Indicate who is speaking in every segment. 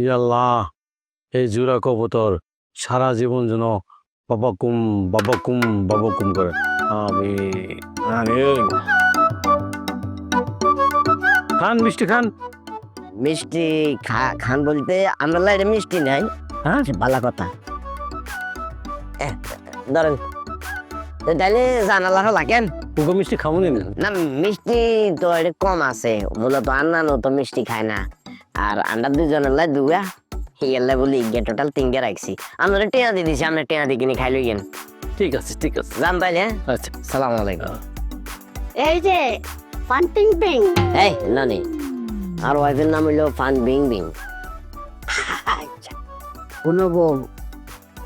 Speaker 1: ইয়াল্লাহ, এই জোড়া কবুতর সারা জীবন যেন বাবাকুম বাবাকুম বাবাকুম করে। আমি খান মিষ্টি খান।
Speaker 2: মিষ্টি খান বলতে আমরা লাইরে মিষ্টি নাই।
Speaker 1: হ্যাঁ,
Speaker 2: ভালো কথা। ধরেন তাহলে জানালা লাগেন।
Speaker 1: তোকে মিষ্টি খাবো নি?
Speaker 2: না, মিষ্টি তো এটা কম আছে, মূলত আন্নানো তো মিষ্টি খায় না। আর আমরা দুজনের লাই দুয়া হিয়াল্লা বলি গে টোটাল তিনগে রাখছি। আমরা টেয়া দিয়ে দিছি, আমরা টেয়া দিয়ে কিনে খাই লইয়েন।
Speaker 1: ঠিক আছে ঠিক আছে,
Speaker 2: জান তাইলে।
Speaker 1: আচ্ছা
Speaker 2: সালাম আলাইকুম।
Speaker 3: এই যে ফান্টিং পিং।
Speaker 2: এই নানি, আর ওয়াইফের নাম হইলো ফান বিং বিং।
Speaker 3: কোনো বউ,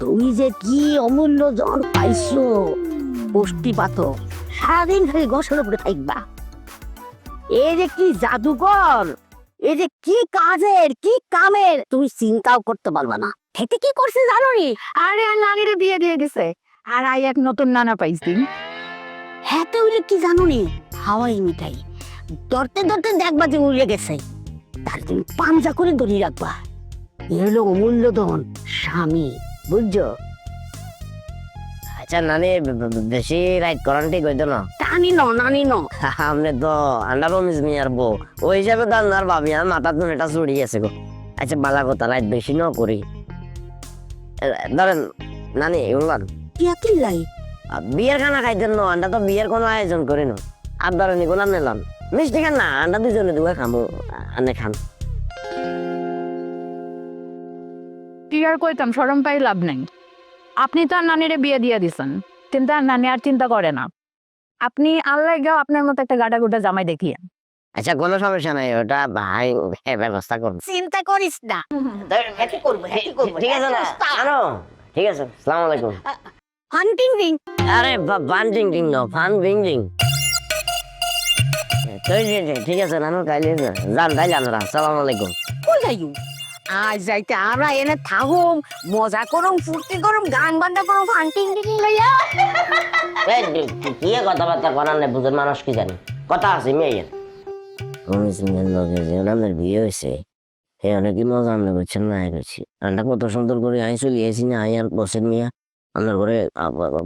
Speaker 3: তুমি যে কি অমূল্য জন পাইছো, পুষ্টি পাতো, সারাদিন খালি গোসল উপরে থাকবা। এই যে কি জাদুকর, এই যে কি কাজের কি কামের, তুমি চিন্তাও করতে পারবা না। খেতে কি করছে জানো নি?
Speaker 4: আরে আর নানিরে বিয়ে দিয়ে দিছে, আর আই এক নতুন নানা পাইছি।
Speaker 3: হ্যাঁ তো ওইটা কি জানো নি? হাওয়াই মিঠাই ধরতে ধরতে দেখবা যে উড়ে গেছে, তার তুমি পাঞ্জা করে ধরে রাখবা। এ হলো অমূল্য ধন, স্বামী, বুঝছো?
Speaker 2: আচ্ছা নানি, বেশি রাইট করান ঠিক হইতো না।
Speaker 3: টানি ন নানি ন।
Speaker 2: আপনি তো আন্ডার মিস মিয়ার বউ, ওই হিসাবে তো আপনার ভাবি আর মাথা তো এটা চড়ি আছে গো। আচ্ছা বালা কথা, রাইট বেশি ন করি। ধরেন নানি এগুলান
Speaker 3: কি আকিল লাই?
Speaker 2: বিয়ের খানা খাইতেন না, আন্ডা তো বিয়ের কোনো আয়োজন করি না। আর ধরেন এগুলান নিলাম মিষ্টি খান না, আন্ডা দুজনে দুয়া খামো, আনে খান।
Speaker 4: কি আর কইতাম, শরম পাই লাভ নাই। আপনি তো আর নানিরে বিয়ে দিয়ে দিছেন, কিন্তু আর নানি আর চিন্তা করে না। আপনি আল্লাহ গাও আপনার মতো একটা গাটা গোটা জামাই দেখিয়ে।
Speaker 2: আচ্ছা কোনো সমস্যা নাই, ওটা ভাই ব্যবস্থা করবো।
Speaker 3: চিন্তা করিস না, হ্যাপি করবো হ্যাপি করবো।
Speaker 2: ঠিক আছে না আনো, ঠিক আছে। আসসালামু আলাইকুম।
Speaker 3: হান্টিং রিং।
Speaker 2: আরে ফান টিং টিং না, ফান বিং বিং। ঠিক আছে নানু, কাইলে যান তাইলে আমরা। আসসালামু আলাইকুম।
Speaker 3: কই যাইও? আজ যাইতে আমরা এনে থাকুম, মজা করুম, ফুর্তি করুম, গান বান্না করুম, হান্টিং রিং লইয়া।
Speaker 2: কি কথাবার্তা করার নেই, বুঝেন মানুষ কি জানি কথা আছে মেয়ে। আপনার বিয়ে হয়েছে, হে অনেকই মজা আমরা করছেন না করছি। আমরা কত সুন্দর করে আই চলি আইসি না, আই আর বসেন মিয়া আপনার ঘরে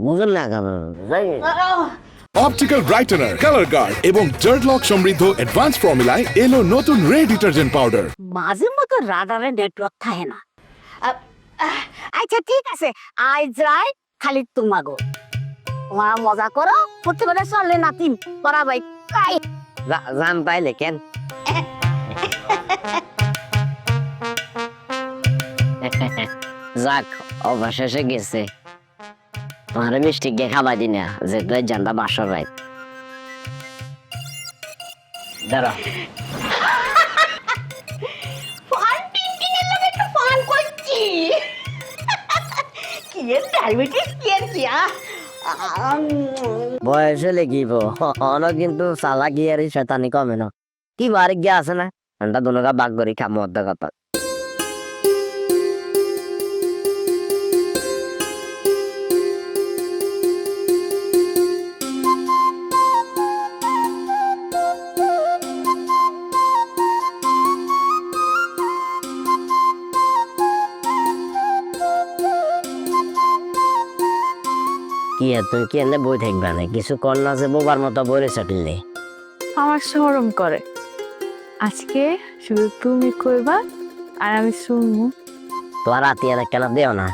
Speaker 2: বুঝেন না।
Speaker 5: অপটিক্যাল ব্রাইটেনার, কালার গার্ড এবং জার্ট লক সমৃদ্ধ অ্যাডভান্স ফর্মুলায় এলো নতুন রে ডিটারজেন্ট পাউডার।
Speaker 3: মাঝে মতো রাডারে নেটওয়ার্ক থাকে না। আচ্ছা ঠিক আছে, আজ যাই খালি তোমাগো, তোমার মজা করো, করতে পারে চললে নাতিন করা ভাই কাই।
Speaker 2: জান পাইলে কেন যাক অবশেষে গেছে। তোমার মিষ্টি গিয়ে খাবার দি না, যে তুই জানবা বাসর রাইত দাঁড়া।
Speaker 3: ফান্টিং রিং এর লগে একটু ফান করছি। কি এর ডায়াবেটিস কি আর কি
Speaker 2: বয়স হলে কি অনেক, কিন্তু সালা কি আর শয়তানি কমে না। কি বারে গিয়ে আছে না, ঠান্ডা দুনকা বাগ করি খামো অর্ধেক কথা। কি তুই কি এনে বই থাকবা না, কিছু কর না যে বোবার মতো বইরে চাটিলে।
Speaker 4: আমার শরম করে, আজকে শুধু তুমি কইবা আর আমি শুনবো।
Speaker 2: তোর রাতে আর কেন দেও না,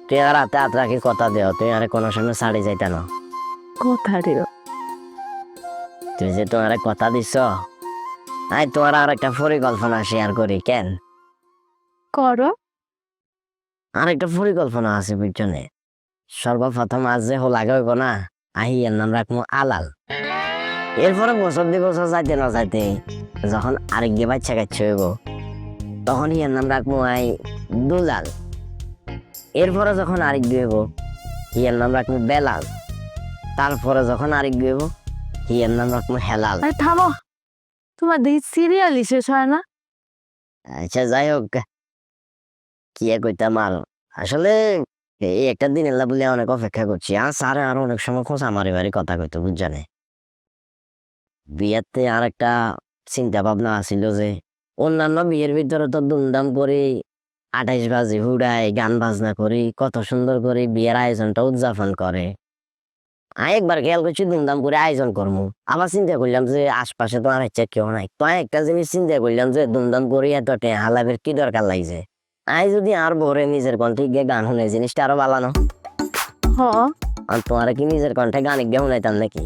Speaker 2: তুই আর রাতে হাত রাখি কথা দেও, তুই আর কোনো সময় ছাড়ি যাইতা না।
Speaker 4: কথা দিও।
Speaker 2: তুই যে তোমার কথা দিছ, আই তোমার আর একটা পরিকল্পনা শেয়ার করি। কেন
Speaker 4: করো।
Speaker 2: আর একটা পরিকল্পনা আছে বুঝছনে। সর্বপ্রথম আজ যে হোলাগে হইব না, আহি এর নাম রাখবো আলাল। এরপরে বছর 2 বছর যাইতে না যাইতে যখন আরেক গে বাচ্চা কাচ্চা হইব, তখন এর নাম রাখবো আই দুলাল। এরপরে যখন আরেক গে হইব, এর নাম রাখবো বেলাল। তারপরে যখন আরেক গে হইব, এর নাম রাখবো হেলাল।
Speaker 4: আরে থামো, তোমার দেখি সিরিয়ালই শেষ হয় না।
Speaker 2: আচ্ছা যাই হোক, কি কইতাম আর, আসলে এই একটা দিন এলা বলে অনেক অপেক্ষা করছি। আর স্যার আরো অনেক সময় খোঁজ আমার এবারে কথা কইতো বুঝজানে। বিয়েতে আর একটা চিন্তা ভাবনা আছিল যে অন্যান্য বিয়ের ভিতরে তো দুমদাম করে 28 বাজি ফুড়ায়, গান বাজনা করি, কত সুন্দর করে বিয়ের আয়োজনটা উদযাপন করে। আমি একবার খেয়াল করছি ধুমধাম করে আয়োজন করবো, আবার চিন্তা করলাম যে আশপাশে তো আর ইচ্ছা কেউ নাই, তো আমি একটা জিনিস চিন্তা করলাম যে ধুমধাম করে এত হালাবের কি দরকার লাগছে। আমি যদি আর ভোরে নিজের কণ্ঠে গিয়ে গান শুনে, জিনিসটা আরো ভালো।
Speaker 4: হ,
Speaker 2: আর তোমার কি নিজের কণ্ঠে গান গিয়ে শুনাইতাম নাকি?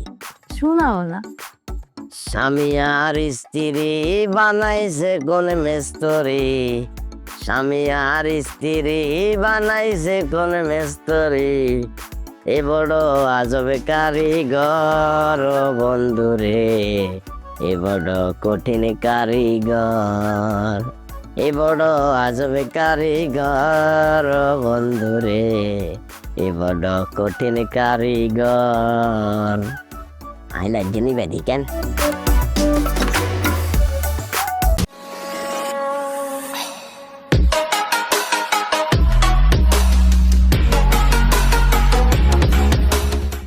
Speaker 4: শোনাও না।
Speaker 2: স্বামী আর স্ত্রী বানাইছে কোন মেস্তরি, স্বামী আর স্ত্রী বানাইছে কোন মেস্তরি, এ বড় আজবে কারিগর বন্ধুরে, এ বড় কঠিন কারিগর, এ বড় আজবে কারিগর বন্ধুরে, এ বড় কঠিন কারিগর। I like Jenny Betty, Ken.